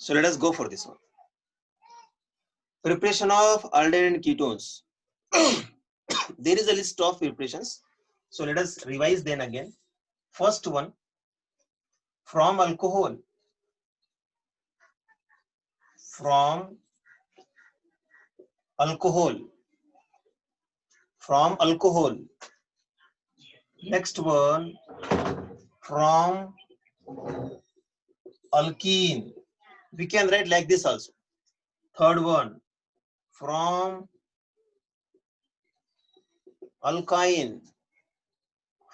So let us go for this one. Preparation of aldehyde and ketones. There is a list of preparations. So let us revise then again. First one, from alcohol. From alcohol. From alcohol. Next one, from alkene. We can write like this also. Third one, from alkyne.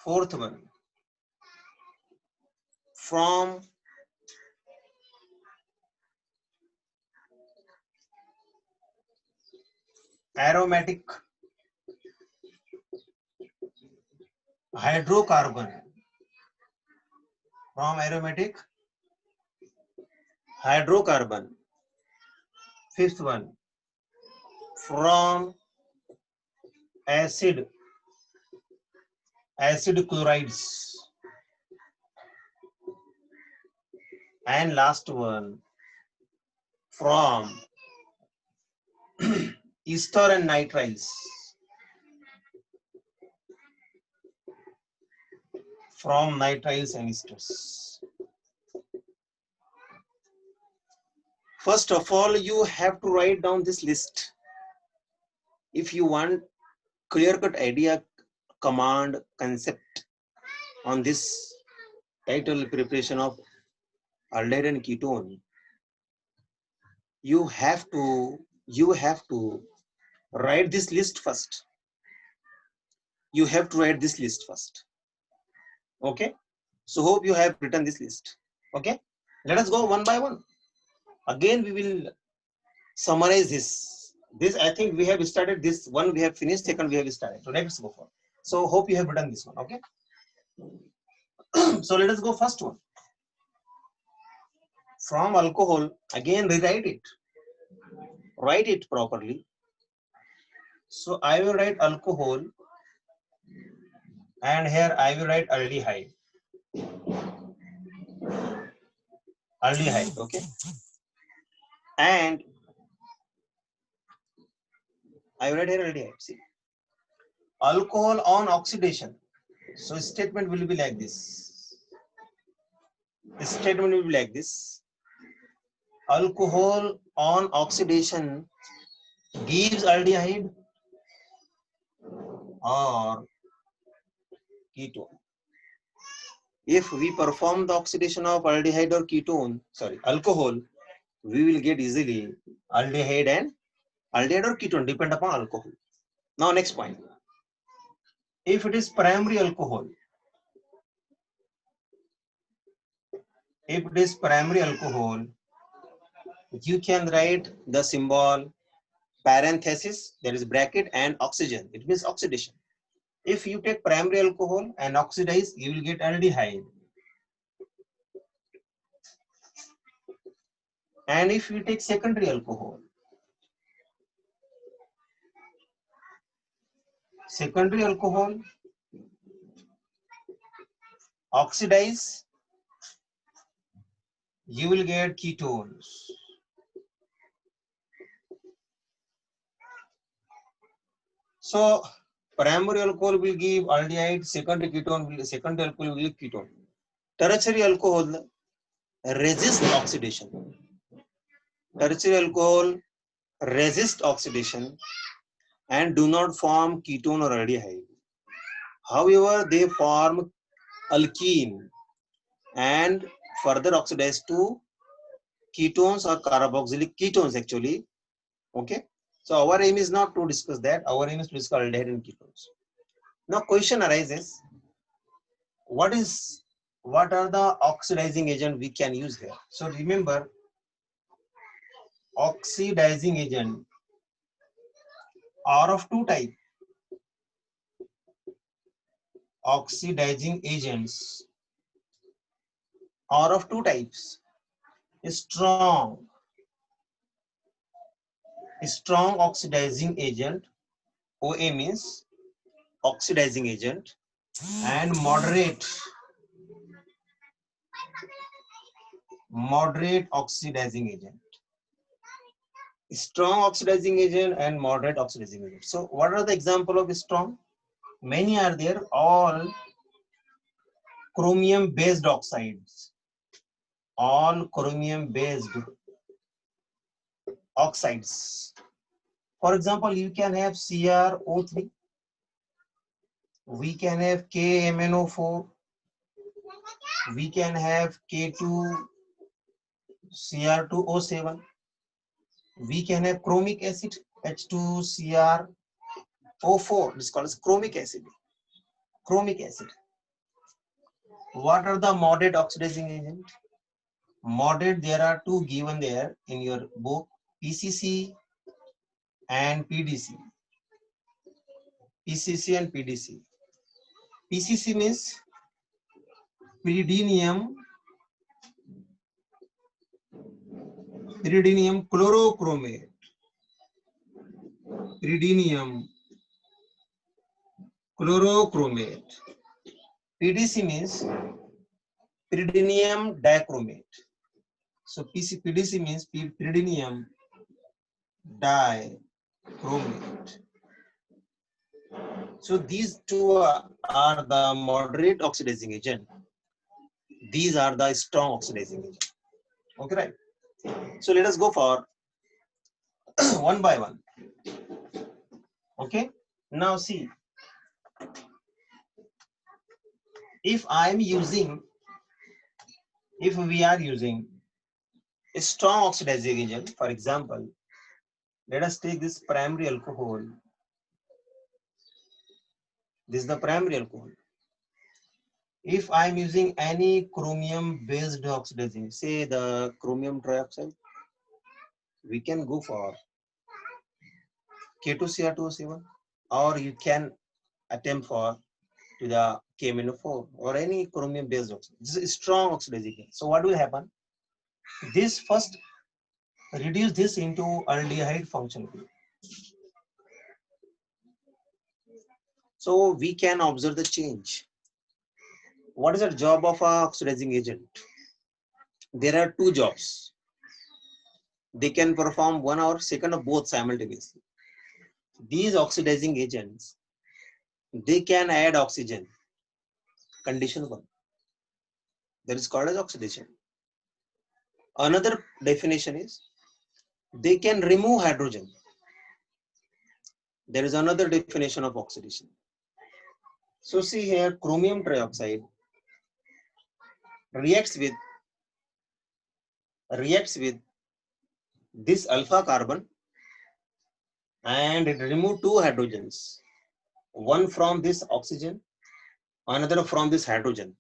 Fourth one, from aromatic hydrocarbon. From aromatic hydrocarbon. Fifth one, from acid chlorides. And last one, from ester and nitriles. From nitriles and esters. First of all, you have to write down this list. If you want clear-cut idea, command, concept on this title, preparation of aldehyde and ketone, you have to write this list first. You have to write this list first. Okay. So hope you have written this list. Okay. Let us go one by one. Again, we will summarize this. This, I think we have started this one, we have finished, second we have started. So let's go for. So hope you have written this one. Okay. So let us go first one. From alcohol, again rewrite it. Write it properly. So I will write alcohol, and here I will write aldehyde. Aldehyde, okay. And I will write here aldehyde. See, alcohol on oxidation. So statement will be like this. The statement will be like this. Alcohol on oxidation gives aldehyde or ketone. If we perform the oxidation of aldehyde or ketone, alcohol, we will get easily aldehyde or ketone, depend upon alcohol. Now next point. If it is primary alcohol, you can write the symbol parenthesis, there is bracket, and oxygen. It means oxidation. If you take primary alcohol and oxidize, you will get aldehyde. And if you take secondary alcohol, oxidize, you will get ketones. So primary alcohol will give aldehyde, secondary alcohol will give ketone. Tertiary alcohol resist oxidation. Tertiary alcohol resist oxidation and do not form ketone or aldehyde. However, they form alkene and further oxidize to ketones or carboxylic ketones actually. Okay. So our aim is not to discuss that. Our aim is to discuss aldehyde and ketones. Now question arises, what are the oxidizing agent we can use here? So remember, oxidizing agent are of two types. Oxidizing agents are of two types. Strong oxidizing agent, OA means oxidizing agent, and moderate moderate oxidizing agent. Strong oxidizing agent and moderate oxidizing agent. So what are the example of strong? Many are there, all chromium based oxides. All chromium based oxides. For example, you can have CrO3, we can have KMnO4, we can have K2Cr2O7, we can have chromic acid H2Cr O4. This is called as chromic acid. Chromic acid. What are the moderate oxidizing agent? Moderate, there are two given there in your book, PCC and PDC. PCC and PDC. PCC means pyridinium chlorochromate. Pyridinium chlorochromate. PDC means pyridinium dichromate. So PDC means pyridinium dichromate. So these two are the moderate oxidizing agent. These are the strong oxidizing agent. Okay, right? So let us go for one by one. Okay. Now see, if we are using a strong oxidizing agent, for example, let us take this primary alcohol. This is the primary alcohol. If I am using any chromium based oxidizing, say the chromium trioxide, we can go for K2Cr2O7, or you can attempt for to the KMnO4 or any chromium based oxide. This is a strong oxidizing agent. So what will happen? This first reduce this into aldehyde function group. So we can observe the change. What is the job of an oxidizing agent? There are two jobs. They can perform one or second or both simultaneously. These oxidizing agents, they can add oxygen. Condition one. That is called as oxidation. Another definition is they can remove hydrogen. There is another definition of oxidation. So see here, chromium trioxide reacts with this alpha carbon and it removes two hydrogens, one from this oxygen, another from this hydrogen.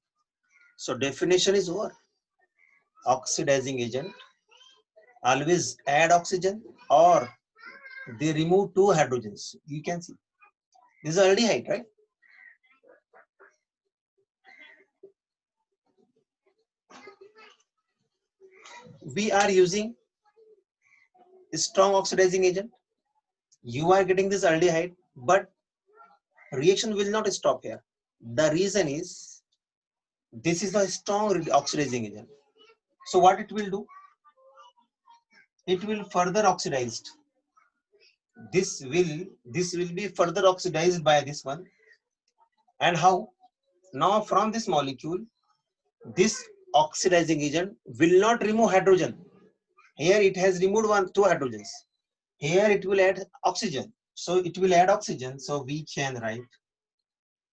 So definition is over. Oxidizing agent always add oxygen or they remove two hydrogens. You can see this is aldehyde, right? We are using a strong oxidizing agent. You are getting this aldehyde, but reaction will not stop here. The reason is this is a strong oxidizing agent. So what it will do? It will further oxidized. This will be further oxidized by this one. And how? Now from this molecule, this oxidizing agent will not remove hydrogen. Here it has removed two hydrogens. Here it will add oxygen. So it will add oxygen. So we can write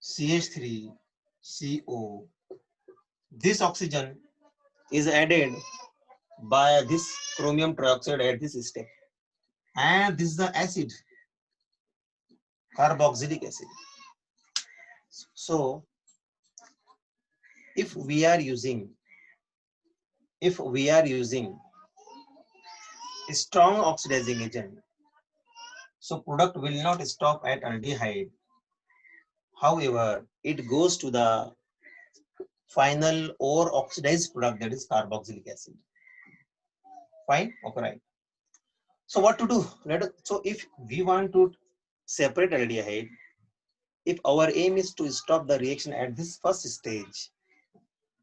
CH3CO. This oxygen is added by this chromium trioxide at this step. And this is the acid, carboxylic acid. So if we are using a strong oxidizing agent, so product will not stop at aldehyde. However, it goes to the final or oxidized product, that is carboxylic acid. Fine, okay, right. So what to do? So if we want to separate aldehyde, if our aim is to stop the reaction at this first stage,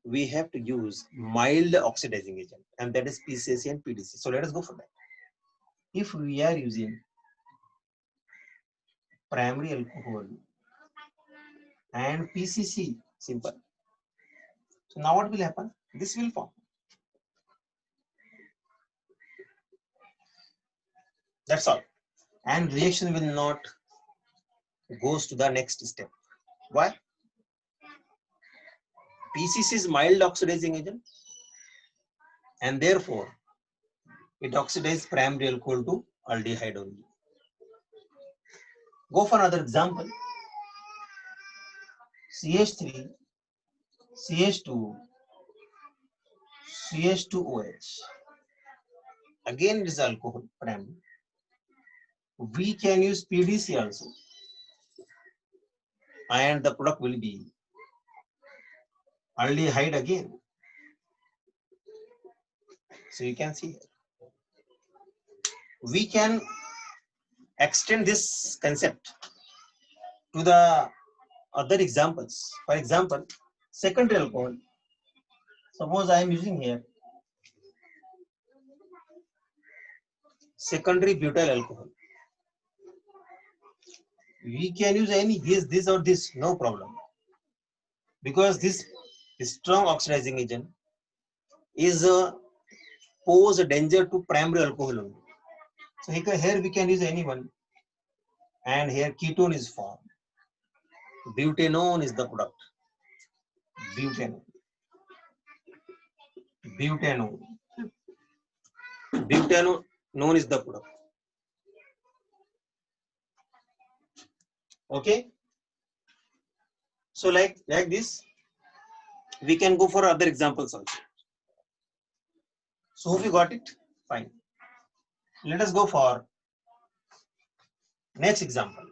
we have to use mild oxidizing agent, and that is PCC and PDC. So let us go for that. If we are using primary alcohol and PCC, simple. So now what will happen? This will form. That's all. And reaction will not goes to the next step. Why? PCC is mild oxidizing agent, and therefore it oxidizes primary alcohol to aldehyde only. Go for another example. CH3, CH2, CH2OH. Again, it is alcohol primary. We can use PDC also, and the product will be aldehyde again. So you can see here. We can extend this concept to the other examples. For example, secondary alcohol. Suppose I am using here secondary butyl alcohol. We can use any this or this, no problem, because this strong oxidizing agent is pose a danger to primary alcohol only. So here we can use any one, and here ketone is formed. Butanone is the product. Butanone. Butanone. Butanone is the product. Okay. So like this, we can go for other examples also. So hope you got it. Fine. Let us go for next example.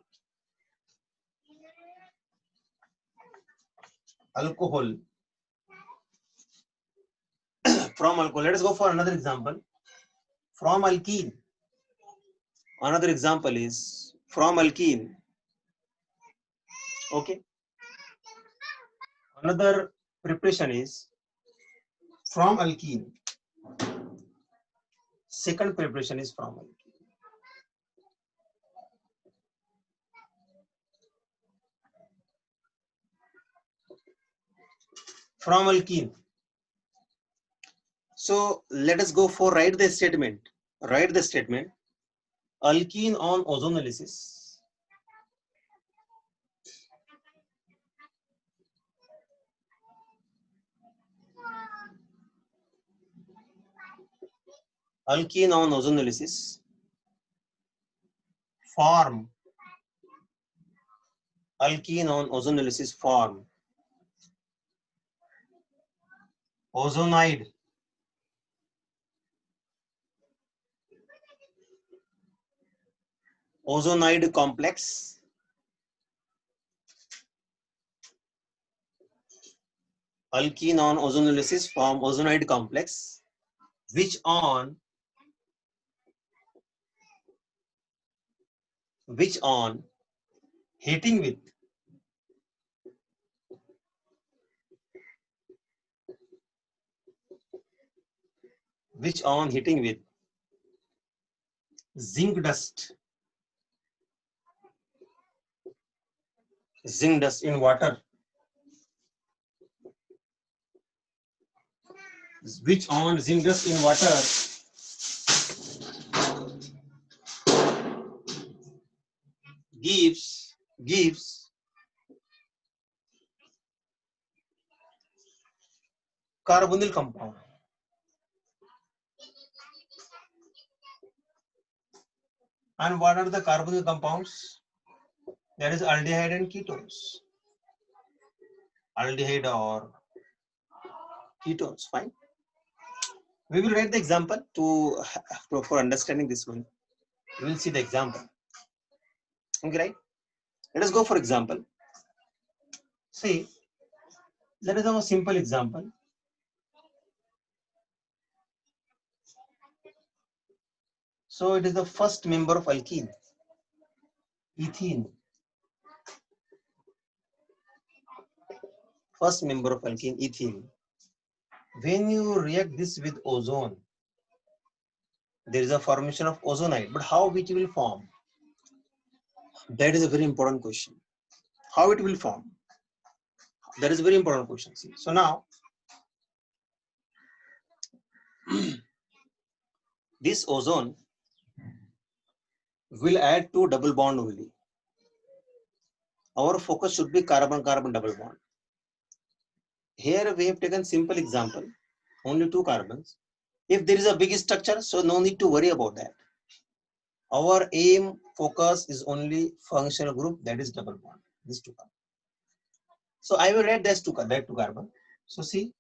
Alcohol. From alcohol. Let us go for another example. From alkene. Another example is from alkene. Okay. Another preparation is from alkene. Second preparation is from alkene. From alkene. So let us go for write the statement. Write the statement. Alkene on ozonolysis. Alkene on ozonolysis form. Alkene on ozonolysis form ozonide. Ozonide complex. Alkene on ozonolysis form ozonide complex, which on heating with zinc dust in water, which on zinc dust in water gives carbonyl compound. And what are the carbonyl compounds? That is aldehyde and ketones. Aldehyde or ketones. Fine. We will write the example for understanding this one. We will see the example. Okay, right? Let us go for example. See, let us have a simple example. So it is the first member of alkene, ethene. First member of alkene, ethene. When you react this with ozone, there is a formation of ozonide, but how it will form? That is a very important question. How it will form? That is a very important question. See, so now this ozone will add to double bond only. Our focus should be carbon-carbon double bond. Here we have taken simple example, only 2 carbons. If there is a big structure, so no need to worry about that. Our aim focus is only functional group, that is double bond, this 2 carbon. So I will write that 2 carbon. So see,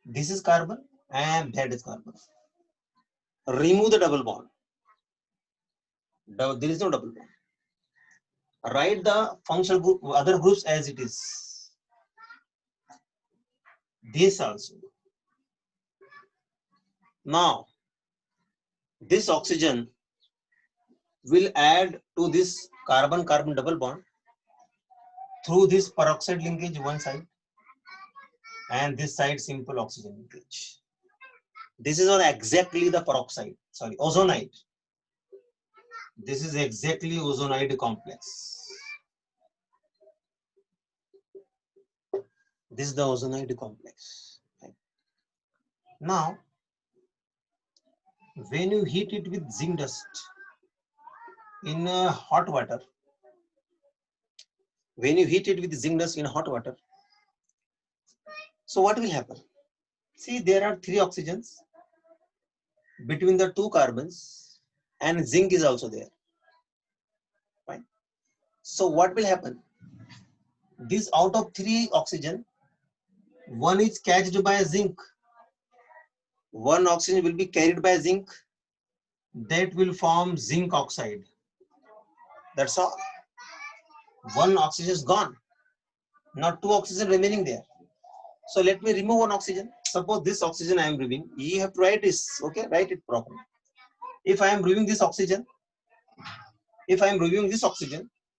this is carbon and that is carbon. Remove the double bond. There is no double bond. Write the functional group, other groups as it is. This also. Now, this oxygen will add to this carbon-carbon double bond through this peroxide linkage one side and this side simple oxygen linkage. This is not exactly the peroxide, sorry, ozonide. This is exactly ozonide complex. This is the ozonide complex. Now, when you heat it with zinc dust in hot water, so what will happen? See, there are 3 oxygens between the 2 carbons and zinc is also there. Fine. So what will happen? This out of 3 oxygen, 1 is catched by zinc. 1 oxygen will be carried by zinc. That will form zinc oxide. That's all. 1 oxygen is gone. Now 2 oxygen remaining there. So let me remove 1 oxygen. Suppose this oxygen I am removing. You have to write this. Okay, write it properly. If I am removing this oxygen,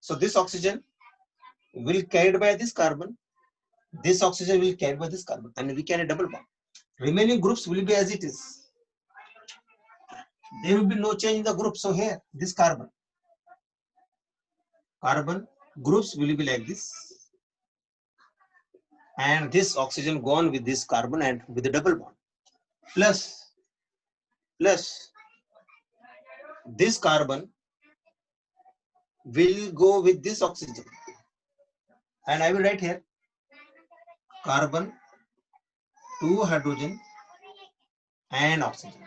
so this oxygen will carried by this carbon. This oxygen will carry by this carbon, and we can a double bond. Remaining groups will be as it is. There will be no change in the group. So here, this carbon groups will be like this, and this oxygen gone with this carbon and with the double bond. Plus this carbon will go with this oxygen, and I will write here carbon, 2 hydrogen and oxygen.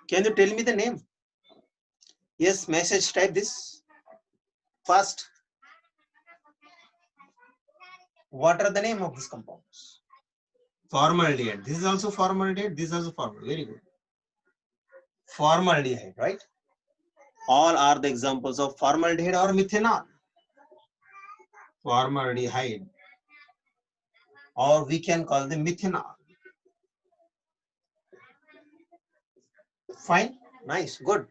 Can you tell me the name? Yes, message, type this fast. What are the name of these compounds? Formaldehyde. This is also formaldehyde. This is also formaldehyde. Very good. Formaldehyde, right? All are the examples of formaldehyde or methanol. Formaldehyde, or we can call them methanol. Fine, nice, good.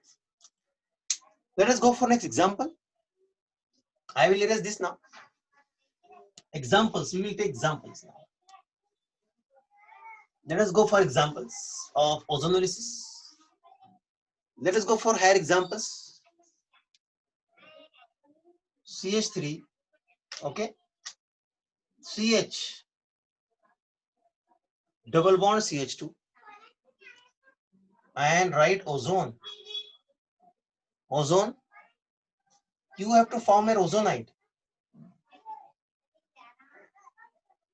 Let us go for next example. I will erase this now. Examples, we will take examples now. Let us go for examples of ozonolysis. Let us go for higher examples. CH3, okay, CH, double bond CH2, and write ozone. Ozone, you have to form an ozonide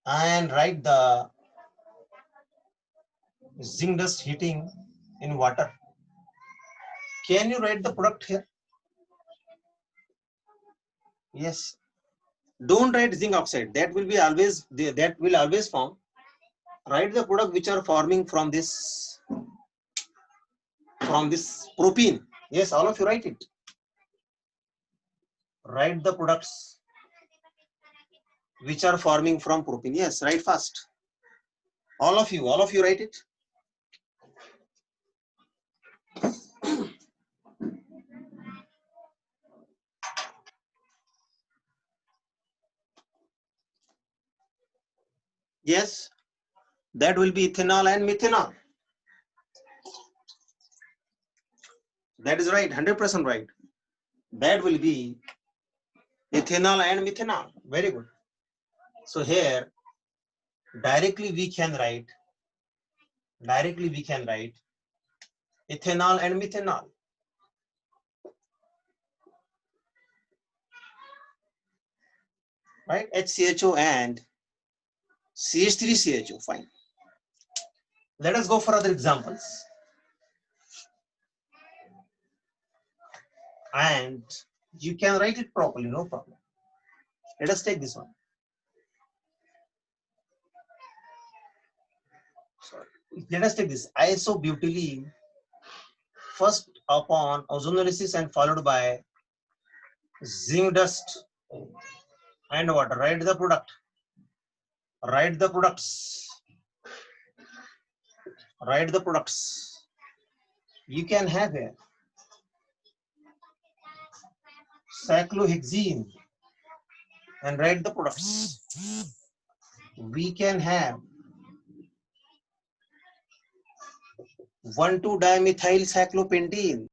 and write the zinc dust heating in water. Can you write the product here? Yes. Don't write zinc oxide. That will always form. Write the product which are forming from this propene. Yes, all of you write it. Write the products which are forming from propene. Yes, write fast. All of you write it. Yes. That will be ethanol and methanol. That is right, 100% right. That will be ethanol and methanol. Very good. So here directly we can write ethanol and methanol. Right? HCHO and CH3CHO. Fine. Let us go for other examples. And you can write it properly, no problem. Let us take this one. Sorry. Let us take this isobutylene first upon ozonolysis and followed by zinc dust and water. Write the product. Write the products. Write the products. You can have here cyclohexene and write the products. We can have 1,2-dimethyl cyclopentene